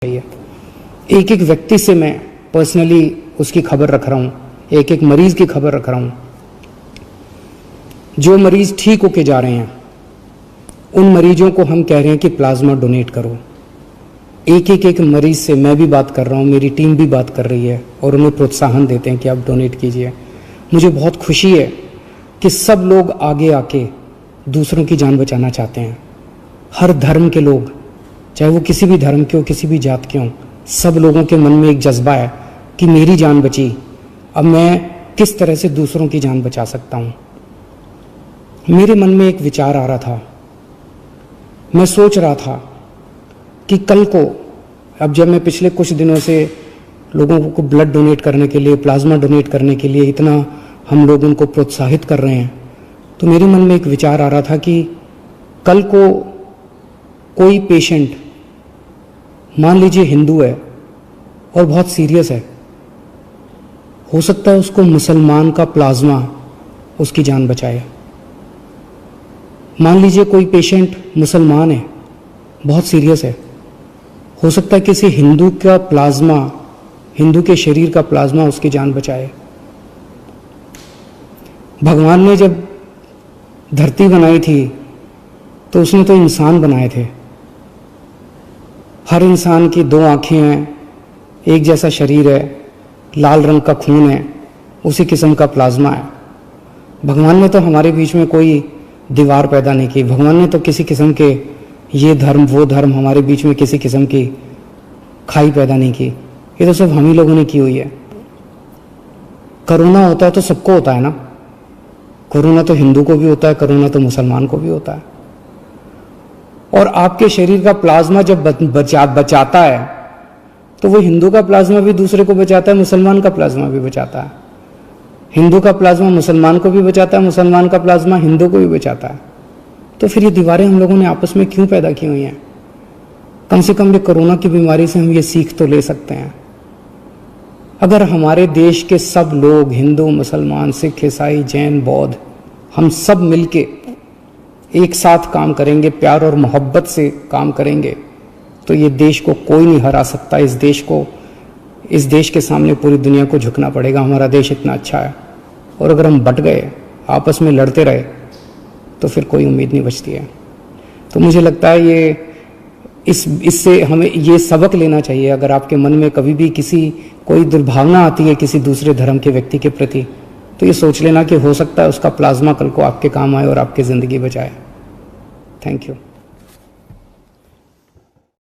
चाहिए। एक एक व्यक्ति से मैं पर्सनली उसकी खबर रख रहा हूँ, एक एक मरीज की खबर रख रहा हूँ। जो मरीज ठीक होके जा रहे हैं उन मरीजों को हम कह रहे हैं कि प्लाज्मा डोनेट करो। एक मरीज से मैं भी बात कर रहा हूँ, मेरी टीम भी बात कर रही है और उन्हें प्रोत्साहन देते हैं कि आप डोनेट कीजिए। मुझे बहुत खुशी है कि सब लोग आगे आके दूसरों की जान बचाना चाहते हैं। हर धर्म के लोग, चाहे वो किसी भी धर्म के हो, किसी भी जात के हों, सब लोगों के मन में एक जज्बा है कि मेरी जान बची, अब मैं किस तरह से दूसरों की जान बचा सकता हूँ। मेरे मन में एक विचार आ रहा था, मैं सोच रहा था कि कल को, अब जब मैं पिछले कुछ दिनों से लोगों को ब्लड डोनेट करने के लिए, प्लाज्मा डोनेट करने के लिए इतना हम लोग उनको प्रोत्साहित कर रहे हैं, तो मेरे मन में एक विचार आ रहा था कि कल को कोई पेशेंट, मान लीजिए हिंदू है और बहुत सीरियस है, हो सकता है उसको मुसलमान का प्लाज्मा उसकी जान बचाए। मान लीजिए कोई पेशेंट मुसलमान है, बहुत सीरियस है, हो सकता है किसी हिंदू का प्लाज्मा, हिंदू के शरीर का प्लाज्मा उसकी जान बचाए। भगवान ने जब धरती बनाई थी तो उसने तो इंसान बनाए थे। हर इंसान की दो आंखें हैं, एक जैसा शरीर है, लाल रंग का खून है, उसी किस्म का प्लाज्मा है। भगवान ने तो हमारे बीच में कोई दीवार पैदा नहीं की। भगवान ने तो किसी किस्म के ये धर्म वो धर्म हमारे बीच में किसी किस्म की खाई पैदा नहीं की। ये तो सब हम ही लोगों ने की हुई है। कोरोना होता है तो सबको होता है ना, कोरोना तो हिंदू को भी होता है, कोरोना तो मुसलमान को भी होता है। और आपके शरीर का प्लाज्मा जब बचाता है तो वो हिंदू का प्लाज्मा भी दूसरे को बचाता है, मुसलमान का प्लाज्मा भी बचाता है। हिंदू का प्लाज्मा मुसलमान को भी बचाता है, मुसलमान का प्लाज्मा हिंदू को भी बचाता है। तो फिर ये दीवारें हम लोगों ने आपस में क्यों पैदा की हुई हैं? कम से कम ये कोरोना की बीमारी से हम ये सीख तो ले सकते हैं। अगर हमारे देश के सब लोग, हिंदू, मुसलमान, सिख, ईसाई, जैन, बौद्ध, हम सब मिलके एक साथ काम करेंगे, प्यार और मोहब्बत से काम करेंगे, तो ये देश को कोई नहीं हरा सकता। इस देश के सामने पूरी दुनिया को झुकना पड़ेगा। हमारा देश इतना अच्छा है, और अगर हम बट गए, आपस में लड़ते रहे, तो फिर कोई उम्मीद नहीं बचती है। तो मुझे लगता है इससे हमें ये सबक लेना चाहिए। अगर आपके मन में कभी भी कोई दुर्भावना आती है किसी दूसरे धर्म के व्यक्ति के प्रति, तो ये सोच लेना कि हो सकता है उसका प्लाज्मा कल को आपके काम आए और आपकी ज़िंदगी बचाए। Thank you.